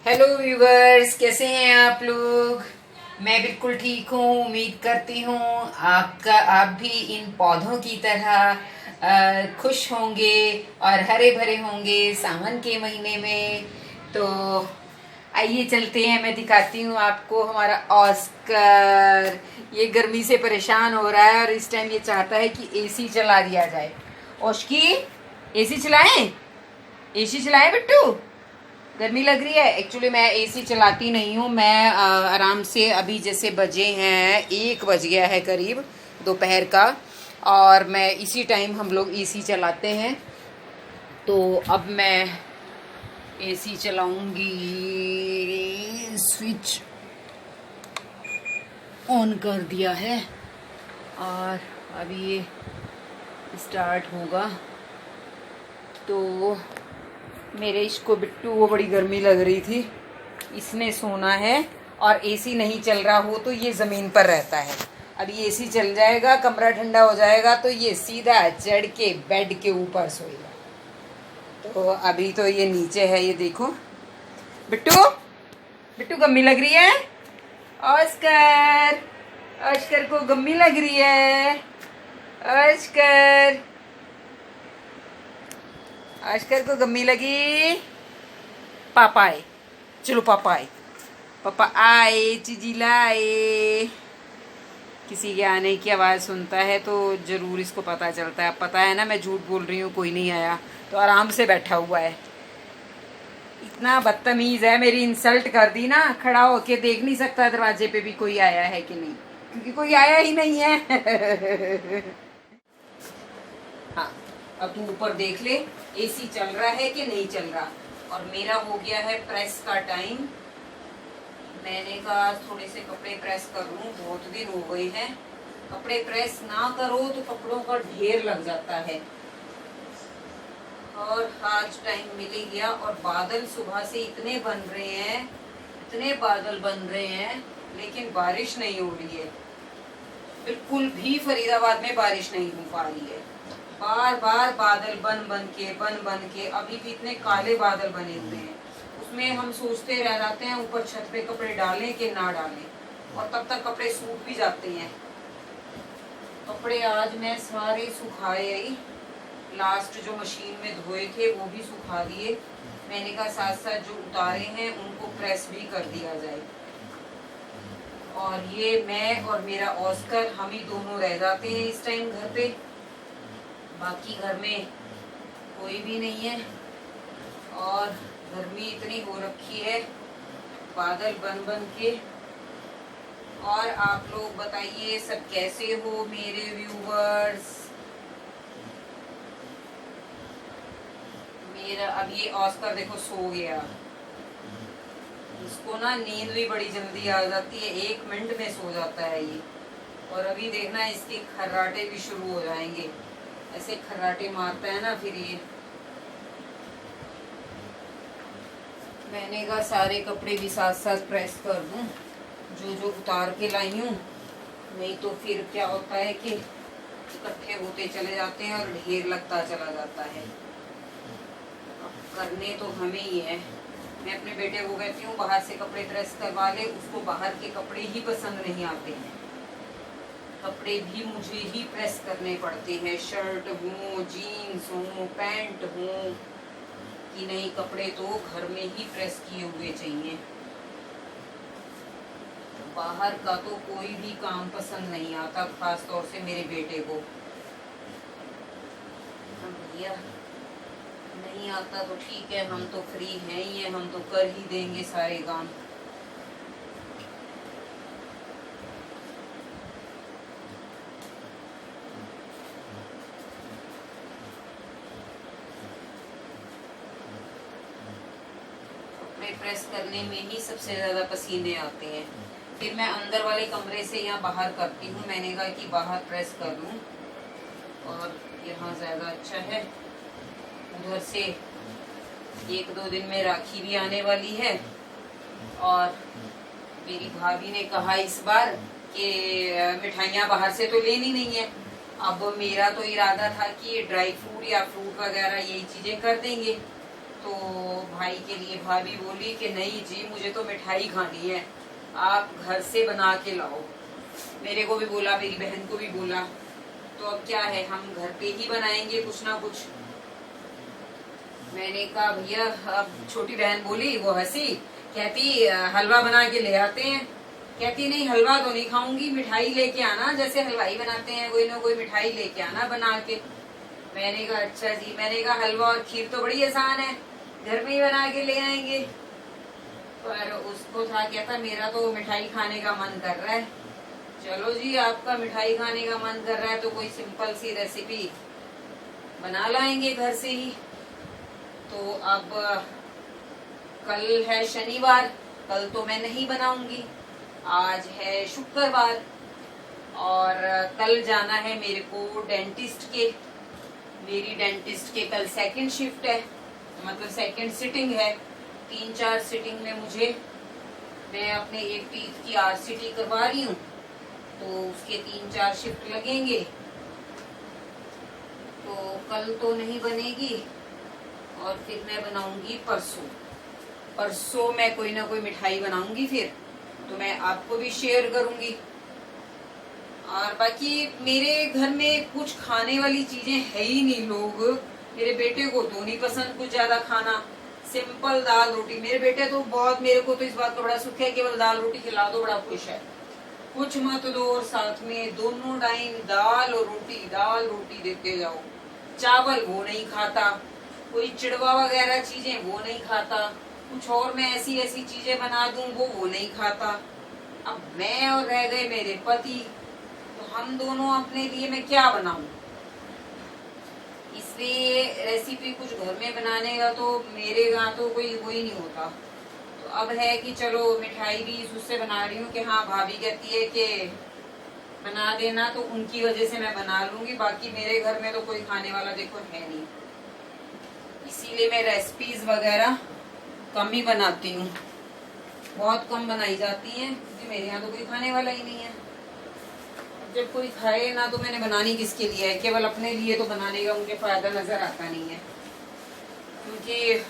Hello viewers, कैसे हैं आप लोग। मैं बिल्कुल ठीक हूँ। उम्मीद करती हूँ आप भी इन पौधों की तरह खुश होंगे और हरे भरे होंगे सावन के महीने में। तो आइए चलते हैं, मैं दिखाती हूँ आपको हमारा ऑस्कर। ये गर्मी से परेशान हो रहा है और इस टाइम ये चाहता है कि एसी चला दिया जाए। ओश्की, एसी चलाएं? एसी चलाएं बिट्टू, गर्मी लग रही है। एक्चुअली मैं एसी चलाती नहीं हूँ। मैं आराम से, अभी जैसे बजे हैं 1 बज गया है करीब दोपहर का, और मैं इसी टाइम हम लोग एसी चलाते हैं। तो अब मैं एसी चलाऊंगी। स्विच ऑन कर दिया है और अभी ये स्टार्ट होगा। तो मेरे इसको बिट्टू को बड़ी गर्मी लग रही थी, इसने सोना है और एसी नहीं चल रहा हो तो ये ज़मीन पर रहता है। अब ये एसी चल जाएगा, कमरा ठंडा हो जाएगा तो ये सीधा चढ़ के बेड के ऊपर सोएगा। तो अभी तो ये नीचे है, ये देखो। बिट्टू, बिट्टू गम्मी लग रही है। ऑस्कर, ऑस्कर को गम्मी लग रही है। ऑस्कर, ऑस्कर को गम्मी लगी। पापा आए, चलो पापा आए, पापा आए, चीजी लाए। किसी के आने की आवाज़ सुनता है तो ज़रूर इसको पता चलता है। अब पता है ना मैं झूठ बोल रही हूँ, कोई नहीं आया, तो आराम से बैठा हुआ है। इतना बदतमीज़ है, मेरी इंसल्ट कर दी ना। खड़ा होके देख नहीं सकता दरवाजे पे भी कोई आया है कि नहीं, क्योंकि कोई आया ही नहीं है। हाँ, अब तू ऊपर देख ले एसी चल रहा है कि नहीं चल रहा। और मेरा हो गया है प्रेस का टाइम। मैंने कहा थोड़े से कपड़े प्रेस कर लूं, बहुत दिन हो गए हैं। कपड़े प्रेस ना करो तो कपड़ों का ढेर लग जाता है। और आज टाइम मिल ही गया। और बादल सुबह से इतने बन रहे हैं, इतने बादल बन रहे हैं, लेकिन बारिश नहीं हो रही है। बिल्कुल भी फरीदाबाद में बारिश नहीं हो पा रही है। बार बार बादल बन बन के अभी भी इतने काले बादल बने हुए हैं। उसमें हम सोचते रह जाते हैं ऊपर छत पे कपड़े डालें कि ना डालें, और तब तक कपड़े सूख भी जाते हैं। कपड़े आज मैं सारे सुखाए आई। लास्ट जो मशीन में धोए थे वो भी सुखा दिए। मैंने कहा साथ साथ जो उतारे हैं उनको प्रेस भी कर दिया जाए। और ये मैं और मेरा ऑस्कर, हम ही दोनों रह जाते हैं इस टाइम घर पे। बाकी घर में कोई भी नहीं है। और गर्मी इतनी हो रखी है बादल बन बन के। और आप लोग बताइए सब कैसे हो मेरे व्यूवर्स। मेरा अब ये ऑस्कर देखो सो गया। इसको ना नींद भी बड़ी जल्दी आ जाती है, 1 मिनट में सो जाता है ये। और अभी देखना इसके खर्राटे भी शुरू हो जाएंगे। ऐसे खर्राटे मारता है ना फिर ये। मैंने कहा सारे कपड़े भी साथ साथ प्रेस कर दूं जो जो उतार के लाई हूँ, नहीं तो फिर क्या होता है कि इकट्ठे होते चले जाते हैं और ढेर लगता चला जाता है। अब करने तो हमें ही है। मैं अपने बेटे को कहती हूँ बाहर से कपड़े प्रेस करवा ले, उसको बाहर के कपड़े ही पसंद नहीं आते हैं। कपड़े भी मुझे ही प्रेस करने पड़ते हैं, शर्ट हो, जीन्स हो, पैंट हो, कि नहीं कपड़े तो घर में ही प्रेस किए हुए चाहिए। बाहर का तो कोई भी काम पसंद नहीं आता, खास तौर से मेरे बेटे को। भैया नहीं आता तो ठीक है, हम तो फ्री हैं ही हैं, हम तो कर ही देंगे सारे काम। प्रेस करने में ही सबसे ज़्यादा पसीने आते हैं। फिर मैं अंदर वाले कमरे से यहाँ बाहर करती हूँ। मैंने कहा कि बाहर प्रेस कर लूँ और यहाँ ज़्यादा अच्छा है। उधर से 1-2 दिन में राखी भी आने वाली है, और मेरी भाभी ने कहा इस बार कि मिठाइयाँ बाहर से तो लेनी नहीं है। अब मेरा तो इरादा था कि ड्राई फ्रूट या फ्रूट वगैरह यही चीज़ें कर देंगे। तो भाई के लिए भाभी बोली कि नहीं जी, मुझे तो मिठाई खानी है, आप घर से बना के लाओ। मेरे को भी बोला, मेरी बहन को भी बोला, तो अब क्या है, हम घर पे ही बनाएंगे कुछ ना कुछ। मैंने कहा भैया, अब छोटी बहन बोली, वो हंसी, कहती हलवा बना के ले आते हैं। कहती नहीं, हलवा तो नहीं खाऊंगी, मिठाई लेके आना, जैसे हलवाई बनाते हैं कोई ना कोई मिठाई लेके आना बना के। मैंने कहा अच्छा जी। मैंने कहा हलवा और खीर तो बड़ी आसान है, घर में ही बना के ले आएंगे। पर उसको था, कहता मेरा तो मिठाई खाने का मन कर रहा है। चलो जी, आपका मिठाई खाने का मन कर रहा है तो कोई सिंपल सी रेसिपी बना लाएंगे घर से ही। तो अब कल है शनिवार, कल तो मैं नहीं बनाऊंगी, आज है शुक्रवार और कल जाना है मेरे को डेंटिस्ट के। मेरी डेंटिस्ट के कल सेकंड शिफ्ट है, मतलब सेकंड सिटिंग है। 3-4 सिटिंग में मैं अपने एक टीथ की RCT करवा रही हूँ, तो उसके 3-4 शिफ्ट लगेंगे। तो कल तो नहीं बनेगी और फिर मैं बनाऊंगी परसों मैं कोई ना कोई मिठाई बनाऊंगी, फिर तो मैं आपको भी शेयर करूंगी। और बाकी मेरे घर में कुछ खाने वाली चीजें है ही नहीं। लोग, मेरे बेटे को तो नहीं पसंद कुछ ज्यादा खाना, सिंपल दाल रोटी। मेरे बेटे तो बहुत, मेरे को तो इस बात का बड़ा सुख है, केवल दाल रोटी खिला दो बड़ा खुश है, कुछ मत दो, और साथ में दोनों टाइम दाल रोटी देते जाओ। चावल वो नहीं खाता, कोई चिड़वा वगैरह चीजें वो नहीं खाता, कुछ और मैं ऐसी ऐसी चीजें बना दूं वो नहीं खाता। अब मैं और रह गए मेरे पति, तो हम दोनों अपने लिए मैं क्या बनाऊं। इसलिए रेसिपी कुछ घर में बनाने का तो मेरे यहाँ तो कोई वो ही नहीं होता। तो अब है कि चलो मिठाई भी उससे बना रही हूँ कि हाँ, भाभी कहती है कि बना देना, तो उनकी वजह से मैं बना लूंगी। बाकी मेरे घर में तो कोई खाने वाला देखो है नहीं, इसीलिए मैं रेसिपीज वगैरह कम ही बनाती हूँ, बहुत कम बनाई जाती हैं, क्योंकि मेरे यहाँ तो कोई खाने वाला ही नहीं है। जब कोई खाए ना तो मैंने बनानी किसके लिए है, केवल अपने लिए तो बनाने का मुझे फायदा नजर आता नहीं है, क्योंकि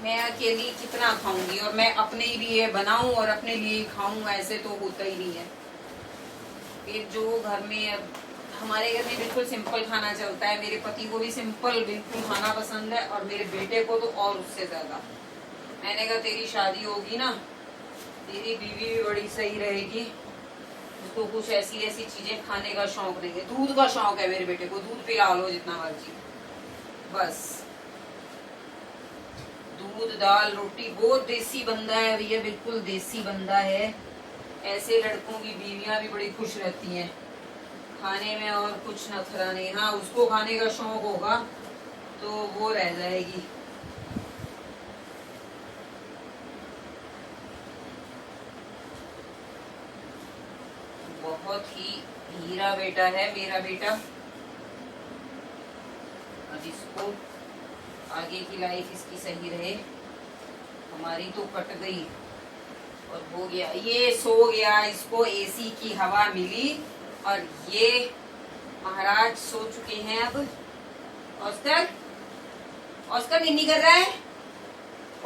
मैं अकेली कितना खाऊंगी, और मैं अपने लिए बनाऊं और अपने लिए खाऊं, ऐसे तो होता ही नहीं है। फिर जो घर में, अब हमारे घर में बिल्कुल सिंपल खाना चलता है, मेरे पति को भी सिंपल बिल्कुल खाना पसंद है, और मेरे बेटे को तो और उससे ज्यादा। मैंने कहा तेरी शादी होगी ना, तेरी बीवी भी बड़ी सही रहेगी, उसको कुछ ऐसी ऐसी चीजें खाने का शौक नहीं है। दूध का शौक है मेरे बेटे को, दूध पिला लो जितना मर्जी, बस दूध दाल रोटी। बहुत देसी बंदा है भैया, बिल्कुल देसी बंदा है। ऐसे लड़कों की बीवियां भी बड़ी खुश रहती हैं, खाने में और कुछ नखरा नहीं। हाँ, उसको खाने का शौक होगा तो वो रह जाएगी। बहुत ही हीरा बेटा है मेरा बेटा। अब इसको आगे की लाइफ इसकी सही रहे, हमारी तो कट गई और हो गया, ये सो गया, इसको AC की हवा मिली, और ये महाराज सो चुके हैं। अब ऑस्कर निन्नी कर रहा है,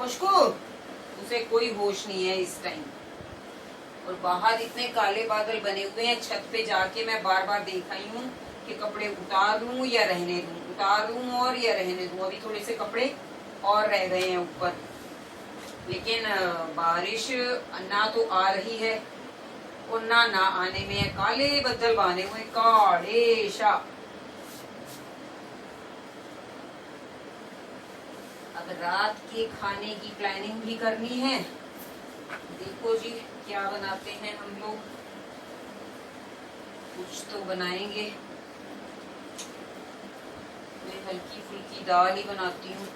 उसको उसे कोई होश नहीं है इस टाइम। और बाहर इतने काले बादल बने हुए हैं, छत पे जाके मैं बार बार देख आई हूँ कि कपड़े उतार लूं या रहने दूं, उतार लूं और या रहने दूं। अभी थोड़े से कपड़े और रह गए हैं ऊपर, लेकिन बारिश ना तो आ रही है और ना आने में है। काले बदल बने हुए, काले शा। अब रात के खाने की प्लानिंग भी करनी है, देखो जी क्या बनाते हैं हम लोग, कुछ तो बनाएंगे। मैं हल्की फुल्की दाल ही बनाती हूँ।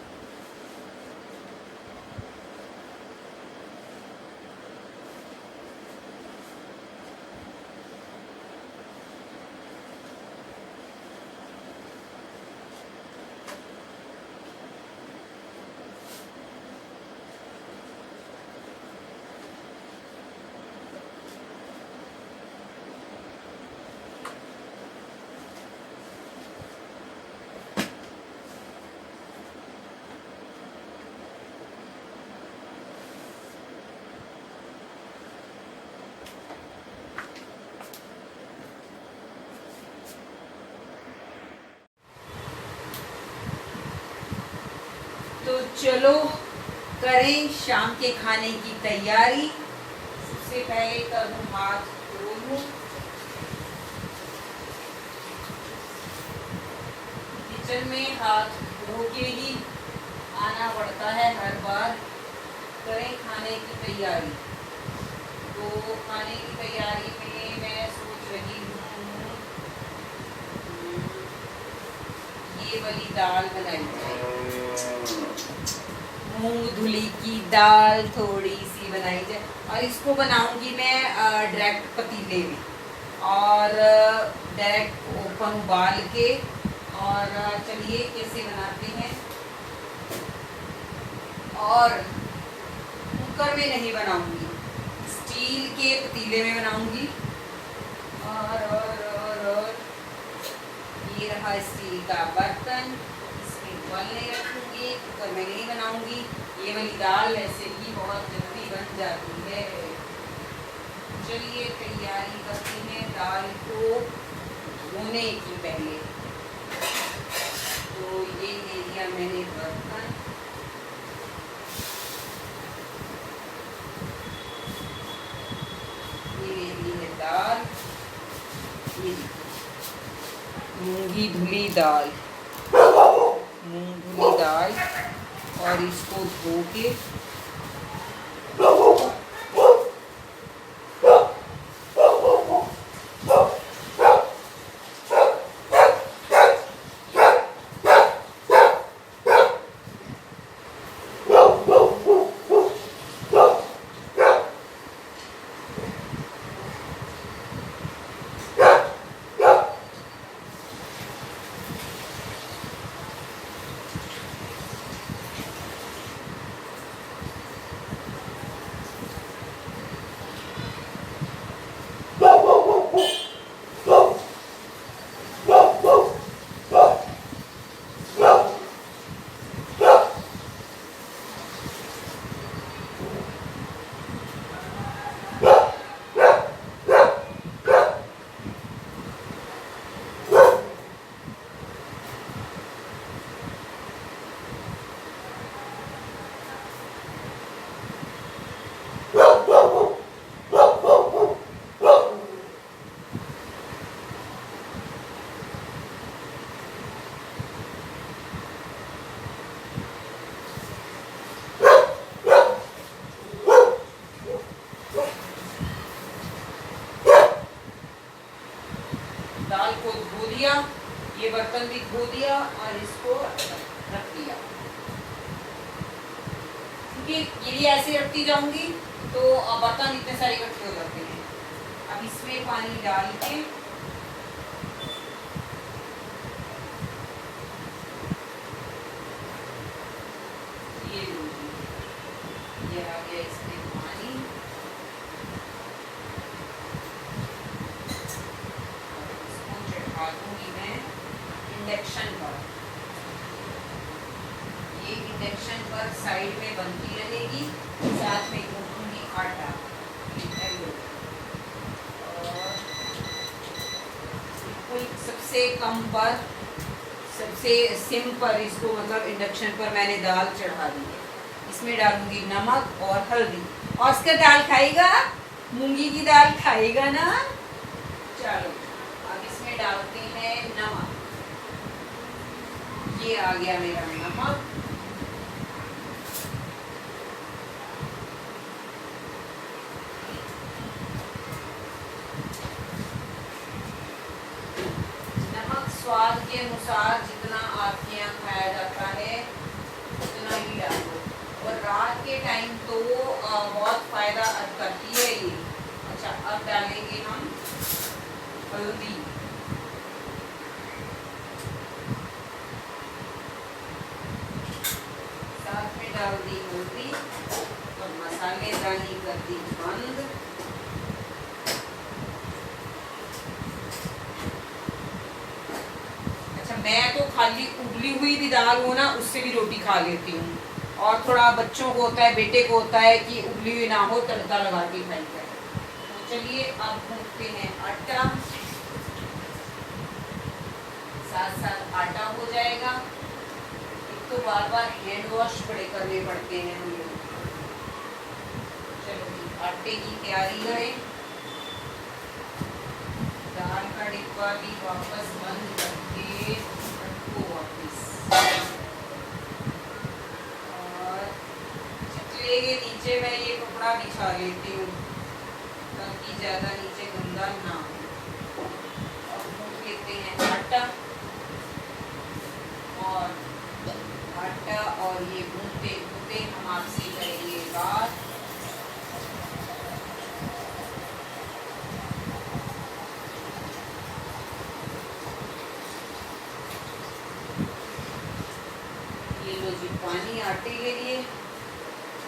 चलो करें शाम के खाने की तैयारी। सबसे पहले करूँ हाथ धो लूं। किचन में हाथ धो के ही आना पड़ता है हर बार। करें खाने की तैयारी। तो खाने की तैयारी में मैं सोच रही हूँ ये वाली दाल बनाई जाए, मूंग धुली की दाल थोड़ी सी बनाई जाए। और इसको बनाऊंगी मैं डायरेक्ट पतीले में, और डायरेक्ट ओपन उबाल के। और चलिए कैसे बनाते हैं। और कुकर में नहीं बनाऊंगी, स्टील के पतीले में बनाऊंगी। और ये रहा स्टील का बर्तन, इसमें उबलने रखूंगी। कुकर में नहीं बनाऊंगी। ये वाली दाल वैसे भी बहुत जल्दी बन जाती है। चलिए तैयारी करते हैं दाल को धोने की पहले। तो ये ले लिया मैंने बर्तन। ये ले ली है दाल, ये मूंगी धुली दाल, मूंग धुली दाल। और इसको धो के दाल को धो दिया, ये बर्तन भी धो दिया और इसको रख दिया। क्योंकि ये भी ऐसे रखती जाऊंगी तो बर्तन इतने सारे इकट्ठे हो जाते हैं। अब इसमें पानी डाल के ये आ गया इसमें पानी। इसको चढ़ा दूंगी मैं इंडक्शन पर। ये इंडक्शन पर साइड में बनती रहेगी, साथ में गूंथूंगी आटा। और बिल्कुल सबसे कम पर, सबसे सिम पर इसको, मतलब इंडक्शन पर मैंने दाल चढ़ा दी है। इसमें डालूंगी नमक और हल्दी। ऑस्कर दाल खाएगा, मूंगी की दाल खाएगा ना। चलो अब इसमें डालते हैं नमक। ये आ गया मेरा नमक। नमक स्वाद के अनुसार जितना आपके यहाँ खाया जाता है उतना ही डालो। और रात के टाइम तो बहुत फायदा करती है ये। अच्छा अब डालेंगे हम हल्दी। साथ में डाल दी हल्दी और मसालेदानी कर दी बंद। अच्छा मैं तो खाली उबली हुई भी दाल हो ना उससे भी रोटी खा लेती हूँ। और थोड़ा बच्चों को होता है, बेटे को होता है कि उबली हुई ना हो, तड़का लगा के खाई जाए। तो चलिए अब भूनते हैं आटा। साथ साथ आटा हो जाएगा। तो बार बार हैंड वॉश बड़े करने पड़ते हैं हम लोग। चलो आटे की तैयारी करें। दाल का डिब्बा भी वापस बंद करके रखो वापस, और चकले के नीचे मैं ये कपड़ा बिछा लेती हूँ ताकि ज्यादा नीचे गंदा ना हो। अब मूड लेते हैं आटा, और ये भूनते भूनते हम आपसे करेंगे बात। ये लो जी पानी आटे के लिए,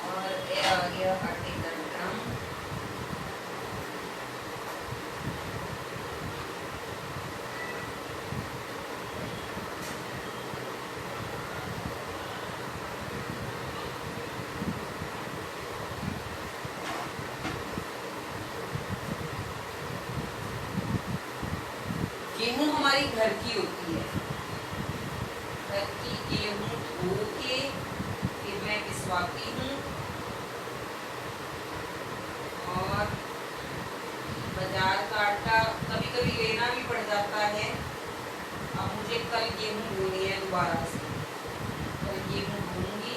और ये आ गया आटे का ड्रम। गेहूं हमारी घर की होती है, घर की गेहूं धो के फिर मैं पिसवाती हूँ, और बाजार का आटा कभी कभी लेना भी पड़ जाता है। अब मुझे कल गेहूं धोनी है दोबारा से, कल गेहूं धोऊंगी।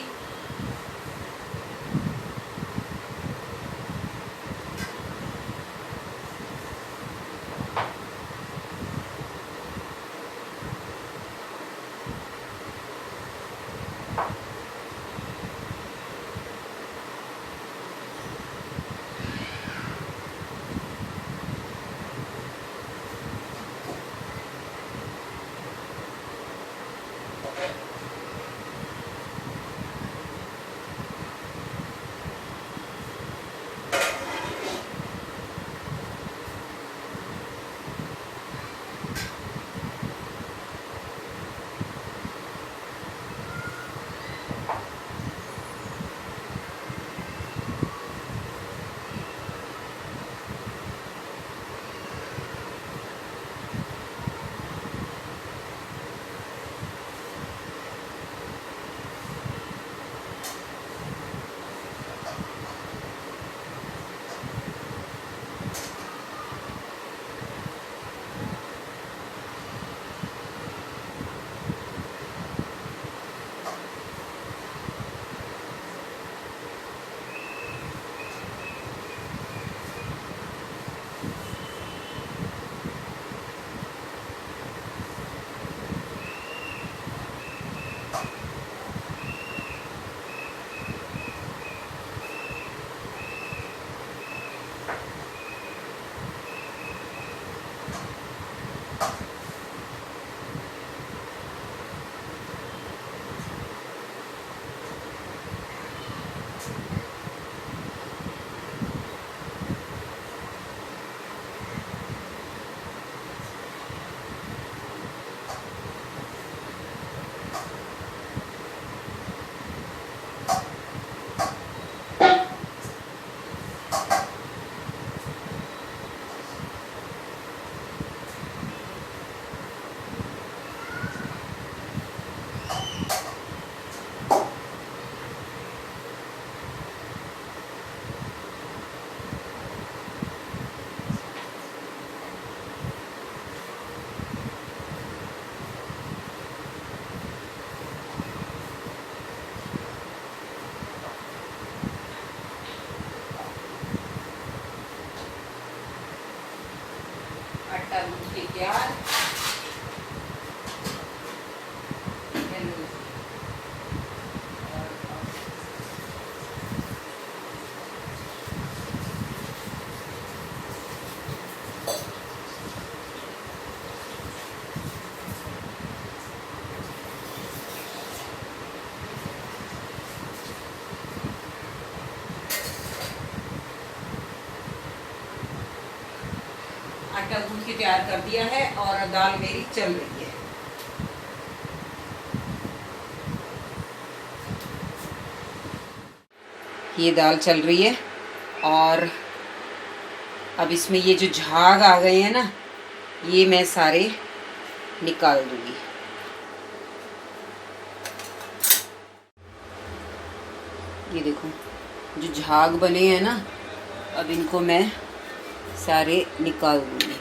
आटा गूंथ के तैयार। आटा गूंथ के तैयार कर दिया है और दाल मेरी चल रही है। ये दाल चल रही है और अब इसमें ये जो झाग आ गए हैं ना, ये मैं सारे निकाल दूंगी। ये देखो जो झाग बने हैं ना, अब इनको मैं सारे निकाल दूँगी।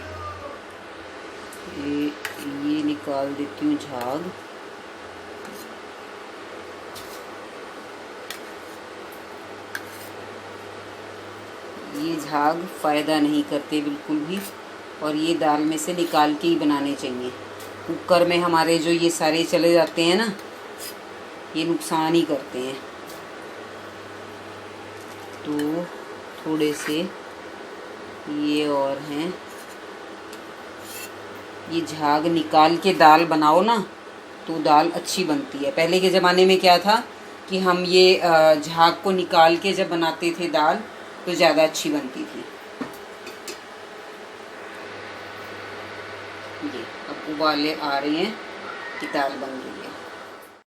ये निकाल देती हूँ झाग। ये झाग फ़ायदा नहीं करते बिल्कुल भी, और ये दाल में से निकाल के ही बनाने चाहिए। कुकर में हमारे जो ये सारे चले जाते हैं ना, ये नुकसान ही करते हैं। तो थोड़े से ये और हैं, ये झाग निकाल के दाल बनाओ ना तो दाल अच्छी बनती है। पहले के ज़माने में क्या था कि हम ये झाग को निकाल के जब बनाते थे दाल तो ज़्यादा अच्छी बनती थी। ये अब उबाले आ रहे हैं कि दाल बन रही है।